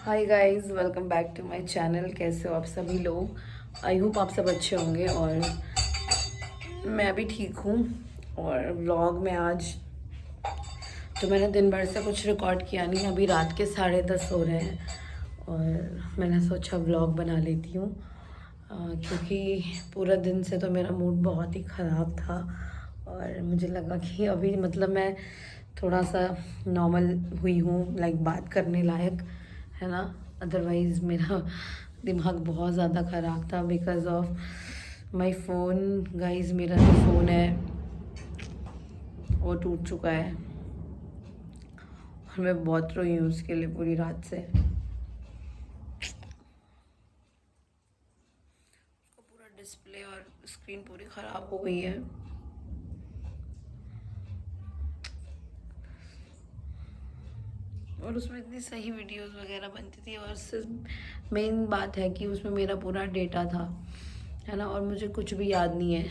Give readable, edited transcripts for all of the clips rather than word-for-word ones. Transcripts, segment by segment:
Hi guys, welcome back to my channel. कैसे हो आप सभी लोग? आई होप आप सब अच्छे होंगे और मैं भी ठीक हूँ। और व्लॉग में आज तो मैंने दिन भर से कुछ रिकॉर्ड किया नहीं, अभी रात के 10:30 हो रहे हैं और मैंने सोचा व्लॉग बना लेती हूँ क्योंकि पूरा दिन से तो मेरा मूड बहुत ही ख़राब था और मुझे लगा कि अभी मतलब मैं थोड़ा सा नॉर्मल हुई हूँ, लाइक बात करने लायक, है ना। अदरवाइज़ मेरा दिमाग बहुत ज़्यादा ख़राब था because of my phone. Guys, मेरा जो फ़ोन है वो टूट चुका है और मैं बहुत रोई हूँ उसके लिए पूरी रात से। उसका पूरा डिस्प्ले और स्क्रीन पूरी ख़राब हो गई है। और उसमें इतनी सही वीडियोस वगैरह बनती थी और सिर्फ मेन बात है कि उसमें मेरा पूरा डेटा था, है ना। और मुझे कुछ भी याद नहीं है,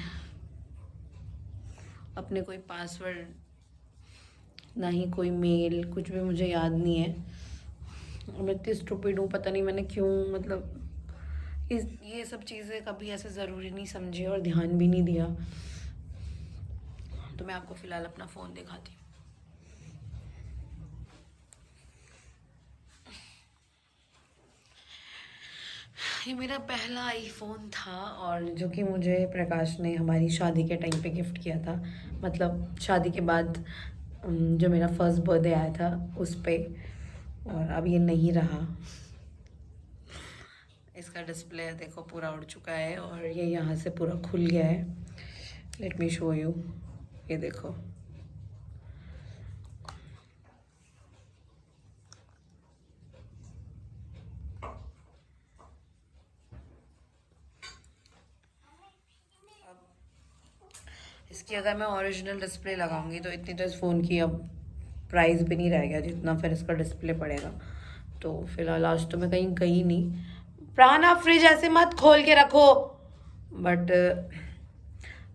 अपने कोई पासवर्ड ना ही कोई मेल, कुछ भी मुझे याद नहीं है। और मैं इतनी स्टूपिड हूँ, पता नहीं मैंने क्यों मतलब ये सब चीज़ें कभी ऐसे ज़रूरी नहीं समझी और ध्यान भी नहीं दिया। तो मैं आपको फ़िलहाल अपना फ़ोन दिखाती हूँ। ये मेरा पहला आईफोन था और जो कि मुझे प्रकाश ने हमारी शादी के टाइम पे गिफ्ट किया था, मतलब शादी के बाद जो मेरा फर्स्ट बर्थडे आया था उस पे। और अब ये नहीं रहा। इसका डिस्प्ले देखो पूरा उड़ चुका है और ये यहाँ से पूरा खुल गया है। लेट मी शो यू, ये देखो। इसकी अगर मैं ओरिजिनल डिस्प्ले लगाऊंगी तो इतनी तो इस फ़ोन की अब प्राइस भी नहीं रहेगा जितना फिर इसका डिस्प्ले पड़ेगा। तो फिलहाल आज तो मैं कहीं गई नहीं। प्राण, आप फ्रिज ऐसे मत खोल के रखो। बट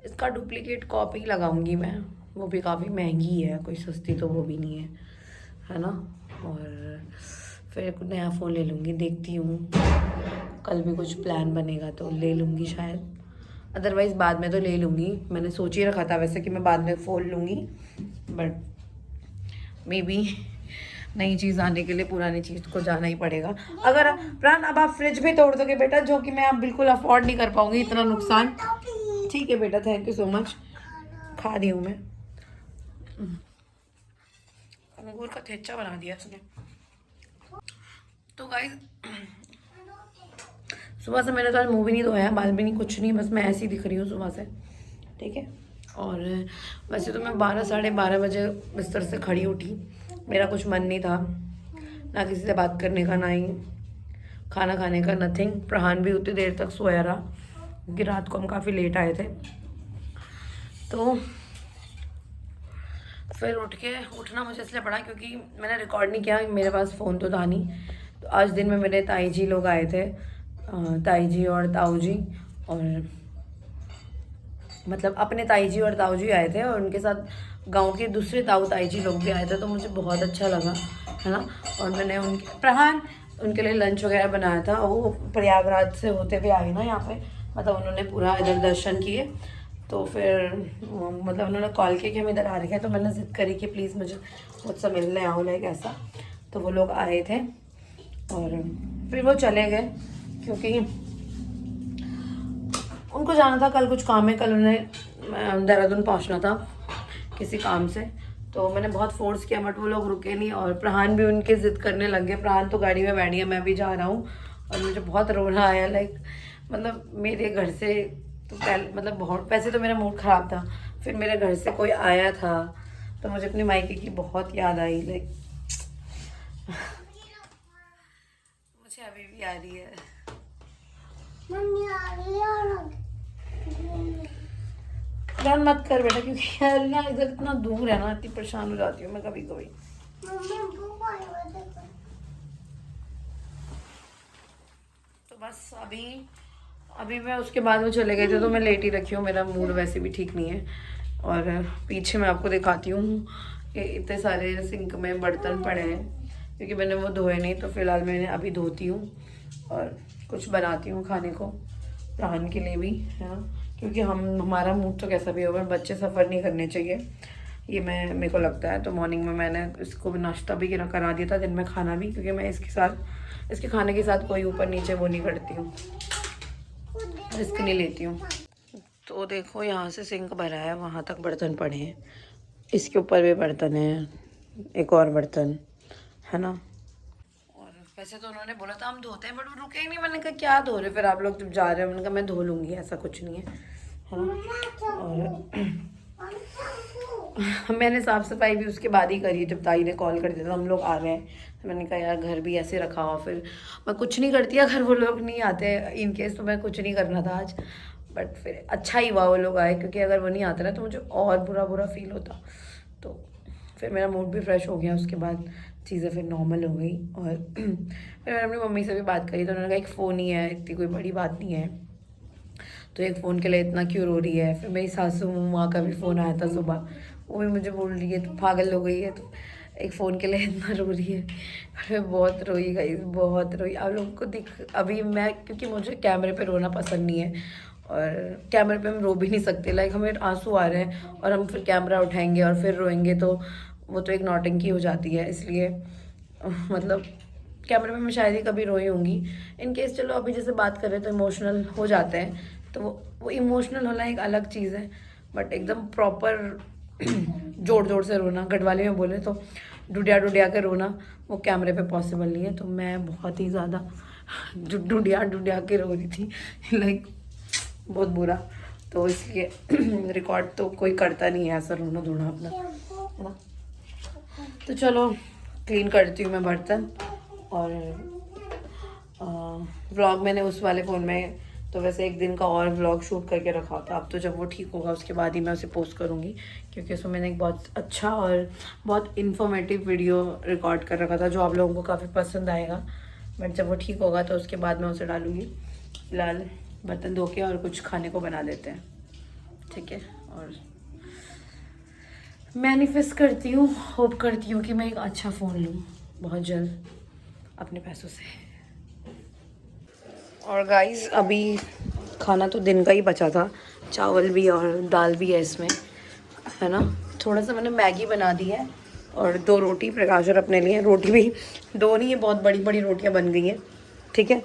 इसका डुप्लीकेट कॉपी लगाऊंगी मैं, वो भी काफ़ी महंगी है, कोई सस्ती तो वो भी नहीं है ना। और फिर एक नया फ़ोन ले लूँगी, देखती हूँ कल भी कुछ प्लान बनेगा तो ले लूँगी शायद। अदरवाइज़ बाद में तो ले लूँगी। मैंने सोच ही रखा था वैसे कि मैं बाद में फ़ोन लूँगी, बट मे बी नई चीज़ आने के लिए पुरानी चीज़ को जाना ही पड़ेगा। अगर प्राण अब आप फ्रिज भी तोड़ दोगे बेटा, जो कि मैं अब बिल्कुल अफोर्ड नहीं कर पाऊँगी इतना नुकसान। ठीक है बेटा, थैंक यू सो मच। खा रही हूँ मैं। अंगूर का थेचा बना दिया उसने। तो गाइस, सुबह से मैंने तो आज मुँह भी नहीं धोया, बाल भी नहीं, कुछ नहीं, बस मैं ऐसी दिख रही हूँ सुबह से, ठीक है। और वैसे तो मैं 12-12:30 बजे बिस्तर से खड़ी उठी। मेरा कुछ मन नहीं था, ना किसी से बात करने का, ना ही खाना खाने का, नथिंग। प्रहान भी उतनी देर तक सोया रहा क्योंकि रात को हम काफ़ी लेट आए थे। तो फिर उठना मुझे इसलिए पड़ा क्योंकि मैंने रिकॉर्ड नहीं किया, मेरे पास फ़ोन तो था नहीं। तो आज दिन में मेरे ताई जी लोग आए थे, ताई जी और ताऊ जी, और मतलब अपने ताई जी और ताऊ जी आए थे और उनके साथ गांव के दूसरे ताऊ ताई जी लोग भी आए थे। तो मुझे बहुत अच्छा लगा, है ना। और मैंने उनके लिए लंच वगैरह बनाया था। वो प्रयागराज से होते हुए आए ना यहाँ पे, मतलब उन्होंने पूरा इधर दर्शन किए। तो फिर मतलब उन्होंने कॉल किया कि हम इधर आ रहे हैं, तो मैंने ज़िद करी कि प्लीज़ मुझसे मिलने आओ, लाइक ऐसा। तो वो लोग आए थे और फिर वो चले गए क्योंकि उनको जाना था, कल कुछ काम है, कल उन्हें देहरादून पहुंचना था किसी काम से। तो मैंने बहुत फोर्स किया बट वो लोग रुके नहीं और प्रहान भी उनके ज़िद करने लग गए। प्रहान तो गाड़ी में बैठ गया, मैं भी जा रहा हूँ। और मुझे बहुत रोना आया, लाइक मतलब मेरे घर से तो पहले मतलब बहुत, वैसे तो मेरा मूड ख़राब था, फिर मेरे घर से कोई आया था तो मुझे अपने मायके की बहुत याद आई, लाइक मुझे अभी भी आ रही है। रन मत कर बेटा, क्योंकि यार ना इधर इतना दूर है ना, इतनी परेशान हो जाती हूँ मैं कभी कभी। तो बस अभी मैं उसके बाद वो चले गए थे तो मैं लेट ही रखी हूँ, मेरा मूड वैसे भी ठीक नहीं है। और पीछे मैं आपको दिखाती हूँ कि इतने सारे सिंक में बर्तन पड़े हैं, क्योंकि मैंने वो धोए नहीं, तो फिलहाल मैंने अभी धोती हूँ और कुछ बनाती हूँ खाने को प्राण के लिए भी, है ना, क्योंकि हमारा मूड तो कैसा भी होगा, बच्चे सफ़र नहीं करने चाहिए, ये मेरे को लगता है। तो मॉर्निंग में मैंने इसको भी नाश्ता भी करा दिया था, दिन में खाना भी, क्योंकि मैं इसके खाने के साथ कोई ऊपर नीचे वो नहीं करती हूँ, रिस्क नहीं लेती हूँ। तो देखो यहाँ से सिंक भरा है, वहाँ तक बर्तन पड़े हैं, इसके ऊपर भी बर्तन है, एक और बर्तन है ना। और वैसे तो उन्होंने बोला था हम धोते हैं, बट वो रुके ही नहीं। मैंने कहा क्या धो रहे फिर आप लोग जब जा रहे हो, मैंने कहा मैं धो लूँगी, ऐसा कुछ नहीं है ना। और मैंने साफ़ सफाई भी उसके बाद ही करी, जब ताई ने कॉल कर दिया था हम लोग आ रहे हैं, तो मैंने कहा यार घर भी ऐसे रखा हुआ, फिर मैं कुछ नहीं करती अगर वो लोग नहीं आते, इन केस तो मैं कुछ नहीं करना था आज। बट फिर अच्छा ही हुआ वो लोग आए, क्योंकि अगर वो नहीं आते ना तो मुझे और बुरा फील होता। तो फिर मेरा मूड भी फ्रेश हो गया, उसके बाद चीज़ें फिर नॉर्मल हो गई। और फिर मैंने अपनी मम्मी से भी बात करी, तो उन्होंने कहा एक फ़ोन ही है, इतनी कोई बड़ी बात नहीं है, तो एक फ़ोन के लिए इतना क्यों रो रही है। फिर मेरी सासू माँ का भी फ़ोन आया था सुबह, वो भी मुझे बोल रही है तो पागल हो गई है, तो एक फ़ोन के लिए इतना रो रही है। मैं बहुत रोई गई, बहुत रोई। आप लोगों को अभी मैं, क्योंकि मुझे कैमरे पे रोना पसंद नहीं है, और कैमरे पे हम रो भी नहीं सकते, लाइक हमें आंसू आ रहे हैं और हम फिर कैमरा उठाएंगे और फिर रोएंगे, तो वो तो एक नौटंकी हो जाती है। इसलिए मतलब कैमरे में मैं शायद ही कभी रोई होंगी। इन केस चलो अभी जैसे बात कर रहे तो इमोशनल हो जाते हैं, तो वो इमोशनल होना एक अलग चीज़ है, बट एकदम प्रॉपर जोर जोर से रोना, गढ़वाली में बोले तो डुडिया के रोना, वो कैमरे पे पॉसिबल नहीं है। तो मैं बहुत ही ज़्यादा डुडिया के रो रही थी, लाइक बहुत बुरा। तो इसलिए रिकॉर्ड तो कोई करता नहीं है ऐसा रोना धोना अपना, है ना। तो चलो क्लीन करती हूँ मैं बर्तन। और व्लॉग मैंने उस वाले फ़ोन में तो वैसे एक दिन का और व्लॉग शूट करके रखा था, अब तो जब वो ठीक होगा उसके बाद ही मैं उसे पोस्ट करूँगी, क्योंकि उसमें मैंने एक बहुत अच्छा और बहुत इन्फॉर्मेटिव वीडियो रिकॉर्ड कर रखा था, जो आप लोगों को काफ़ी पसंद आएगा। बट जब वो ठीक होगा तो उसके बाद मैं उसे डालूँगी। फिलहाल बर्तन धो के और कुछ खाने को बना लेते हैं, ठीक है। और मैनिफेस्ट करती हूँ, होप करती हूँ कि मैं एक अच्छा फ़ोन लूँ बहुत जल्द अपने पैसों से। और गाइस अभी खाना तो दिन का ही बचा था, चावल भी और दाल भी है इसमें, है ना। थोड़ा सा मैंने मैगी बना दी है और 2 रोटी प्रकाश और अपने लिए, रोटी भी 2 नहीं है, बहुत बड़ी बड़ी रोटियां बन गई हैं, ठीक है।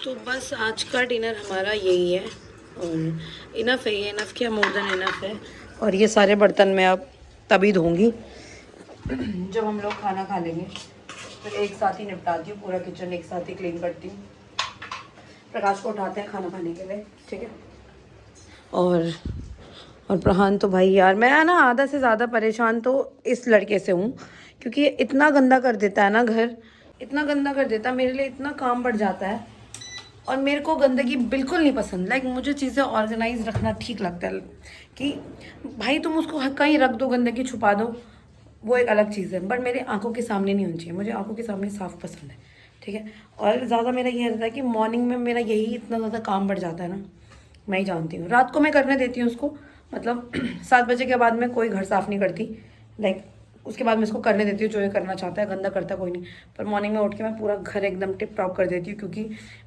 तो बस आज का डिनर हमारा यही है, और इनफ है ये, इनफ क्या, मोर देन इनफ है। और ये सारे बर्तन मैं अब तभी धोऊंगी जब हम लोग खाना खा लेंगे, फिर एक साथ ही निपटाती हूँ, पूरा किचन एक साथ ही क्लीन करती हूँ। प्रकाश को उठाते हैं खाना खाने के लिए, ठीक है। और प्रहान तो भाई यार, मैं ना आधा से ज़्यादा परेशान तो इस लड़के से हूँ, क्योंकि ये इतना गंदा कर देता है ना घर, इतना गंदा कर देता है, मेरे लिए इतना काम बढ़ जाता है। और मेरे को गंदगी बिल्कुल नहीं पसंद, लाइक मुझे चीज़ें ऑर्गेनाइज रखना ठीक लगता है, कि भाई तुम उसको कहीं रख दो, गंदगी छुपा दो, वो एक अलग चीज़ है, बट मेरे आंखों के सामने नहीं होनी चाहिए, मुझे आंखों के सामने साफ पसंद है, ठीक है। और ज़्यादा मेरा ये रहता है कि मॉर्निंग में मेरा यही इतना ज़्यादा काम बढ़ जाता है ना, मैं ही जानती हूँ। रात को मैं करने देती हूँ उसको, मतलब 7 बजे के बाद मैं कोई घर साफ़ नहीं करती, लाइक उसके बाद मैं इसको करने देती हूँ जो ये करना चाहता है, गंदा करता कोई नहीं। पर मॉर्निंग में उठ के मैं पूरा घर एकदम टिप टॉप कर देती हूँ, क्योंकि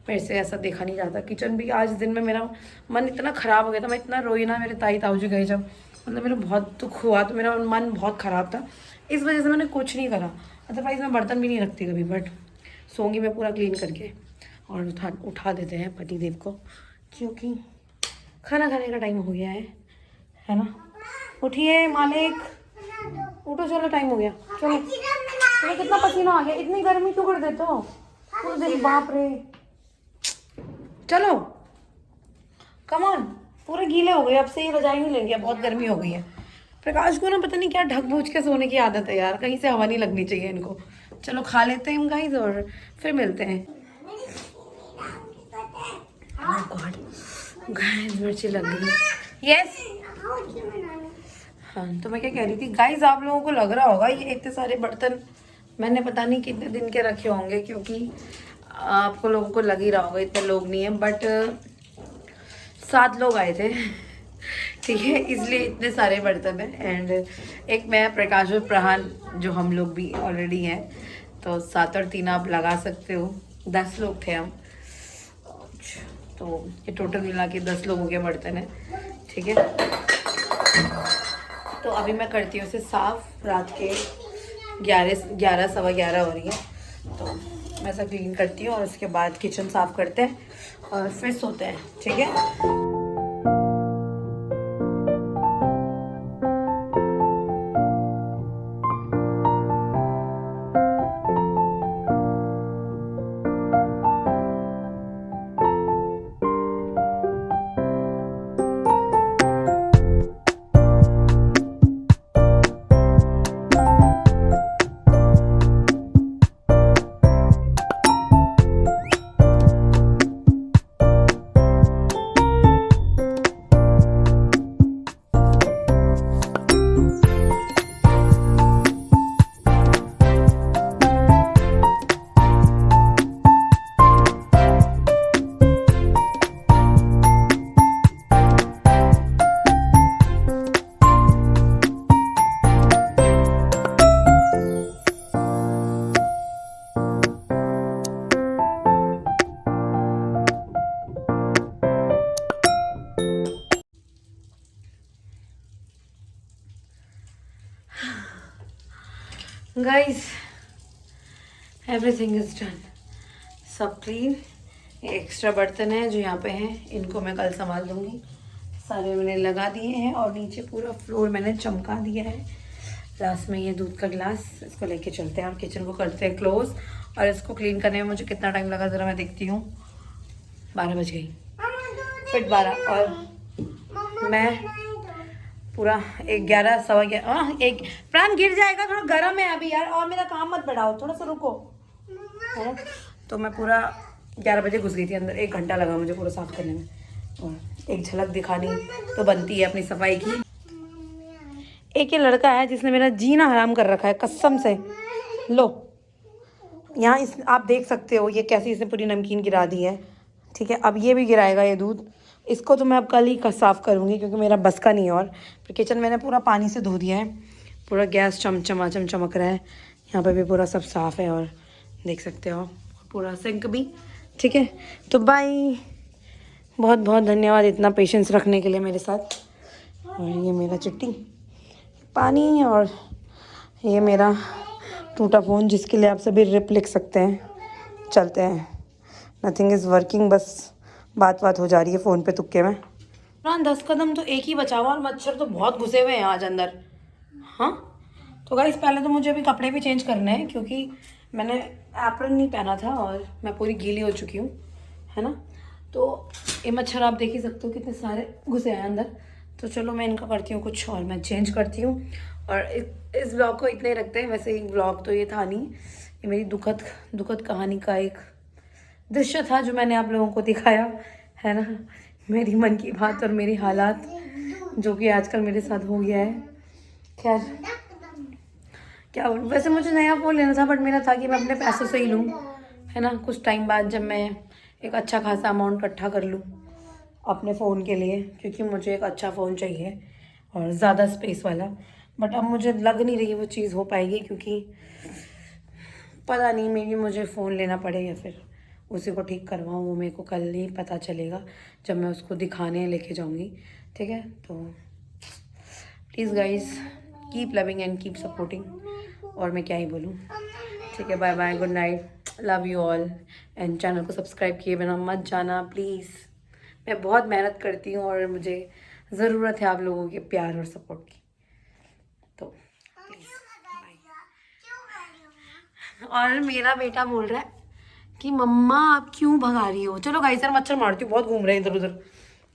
मेरे से ऐसा देखा नहीं जाता। किचन भी आज दिन में मेरा मन इतना ख़राब हो गया था, मैं इतना रोई ना, मेरे ताई ताऊ जी गए जब, मतलब मेरा बहुत दुख हुआ, तो मेरा मन बहुत ख़राब था, इस वजह से मैंने कुछ नहीं करा। अदरवाइज़ मैं बर्तन भी नहीं रखती कभी, बट सोंगी मैं पूरा क्लीन करके और उठा देते हैं पति देव को, क्योंकि खाना खाने का टाइम हो गया है ना। उठिए मालिक, उठो, चलो टाइम हो गया, चलो। तुम्हें कितना पसीना आ गया, इतनी गर्मी क्यों कर देते हो पूरे दिन, बाप रे। चलो कम ऑन, पूरे गीले हो गए, अब से ये रजाई नहीं लेंगे, बहुत गर्मी हो गई है। प्रकाश को ना पता नहीं क्या ढक बूझ के सोने की आदत है यार, कहीं से हवा नहीं लगनी चाहिए इनको। चलो खा लेते हैं हम गाइस और फिर मिलते हैं। ओह गॉड गाइस, मिर्ची लग गई। यस हाँ, तो मैं क्या कह रही थी गाइस, आप लोगों को लग रहा होगा ये इतने सारे बर्तन मैंने पता नहीं कितने दिन के रखे होंगे, क्योंकि आपको लोगों को लग ही रहा होगा इतने लोग नहीं है, बट 7 लोग आए थे ठीक है, इसलिए इतने सारे बर्तन हैं। एंड एक मैं प्रकाश और प्रहान जो हम लोग भी ऑलरेडी हैं, तो 7 और 3 आप लगा सकते हो, 10 लोग थे हम। तो ये टोटल मिला के 10 लोगों के बर्तन है। ठीक है, तो अभी मैं करती हूँ इसे साफ। रात के 11 सवा 11 हो रही है, तो मैं ऐसा क्लीन करती हूँ और उसके बाद किचन साफ करते हैं और फिर सोते हैं। ठीक है। गाइस, एवरीथिंग इज डन, सब क्लीन। एक्स्ट्रा बर्तन है जो यहाँ पे हैं, इनको मैं कल संभाल दूंगी। सारे मैंने लगा दिए हैं और नीचे पूरा फ्लोर मैंने चमका दिया है। लास्ट में ये दूध का गिलास, इसको लेके चलते हैं और किचन को करते हैं क्लोज। और इसको क्लीन करने में मुझे कितना टाइम लगा ज़रा मैं देखती हूँ। 12 बज गई, फिर 12, और मैं पूरा 11 सवा 11 एक प्राण गिर जाएगा, थोड़ा गर्म है अभी यार, और मेरा काम मत बढ़ाओ, थोड़ा सा रुको। है तो मैं पूरा 11 बजे घुस गई थी अंदर, 1 घंटा लगा मुझे पूरा साफ करने में। और एक झलक दिखानी तो बनती है अपनी सफाई की। एक ये लड़का है जिसने मेरा जीना हराम कर रखा है कसम से। लो यहाँ इस आप देख सकते हो ये कैसी इसने पूरी नमकीन गिरा दी है। ठीक है, अब ये भी गिराएगा ये दूध। इसको तो मैं अब कल ही साफ़ करूँगी क्योंकि मेरा बस का नहीं है। और फिर किचन मैंने पूरा पानी से धो दिया है, पूरा गैस चमचमाचम चमक रहा है। यहाँ पे भी पूरा सब साफ़ है और देख सकते हो पूरा सिंक भी। ठीक है, तो बाय, बहुत बहुत धन्यवाद इतना पेशेंस रखने के लिए मेरे साथ। और ये मेरा चिट्टी पानी, और ये मेरा टूटा फ़ोन जिसके लिए आप सभी रिप लिख सकते हैं। चलते हैं, नथिंग इज़ वर्किंग, बस बात हो जा रही है फ़ोन पे तुक्के में। 10 कदम तो एक ही बचा हुआ और मच्छर तो बहुत घुसे हुए हैं आज अंदर। हाँ, तो गाइस पहले तो मुझे अभी कपड़े भी चेंज करने हैं क्योंकि मैंने एप्रन नहीं पहना था और मैं पूरी गीली हो चुकी हूँ, है ना। तो ये मच्छर आप देख ही सकते हो कितने सारे घुसे हैं अंदर। तो चलो मैं इनका करती हूँ कुछ और, मैं चेंज करती हूँ। और इस ब्लॉग को इतने ही रखते हैं। वैसे एक ब्लॉग तो ये था नहीं, ये मेरी दुखद कहानी का एक दृश्य था जो मैंने आप लोगों को दिखाया, है ना। मेरी मन की बात और मेरी हालात जो कि आजकल मेरे साथ हो गया है। खैर क्या बोलूं, वैसे मुझे नया फ़ोन लेना था बट मेरा था कि मैं अपने पैसों से ही लूँ, है ना। कुछ टाइम बाद जब मैं एक अच्छा खासा अमाउंट इकट्ठा कर लूँ अपने फ़ोन के लिए, क्योंकि मुझे एक अच्छा फ़ोन चाहिए और ज़्यादा स्पेस वाला। बट अब मुझे लग नहीं रही वो चीज़ हो पाएगी क्योंकि पता नहीं मेरी मुझे फ़ोन लेना पड़े या फिर उसी को ठीक करवाऊँ, वो मेरे को कल ही पता चलेगा जब मैं उसको दिखाने लेके जाऊँगी। ठीक है, तो please guys keep loving and keep supporting, और मैं क्या ही बोलूँ। ठीक है, bye bye, good night, love you all. And channel को सब्सक्राइब किए बिना मत जाना प्लीज़। मैं बहुत मेहनत करती हूँ और मुझे ज़रूरत है आप लोगों के प्यार और सपोर्ट की, तो प्लीज़ बाय। और मेरा बेटा बोल रहा है कि मम्मा आप क्यों भगा रही हो। चलो गाइस यार मच्छर मारती हूँ, बहुत घूम रहे हैं इधर उधर।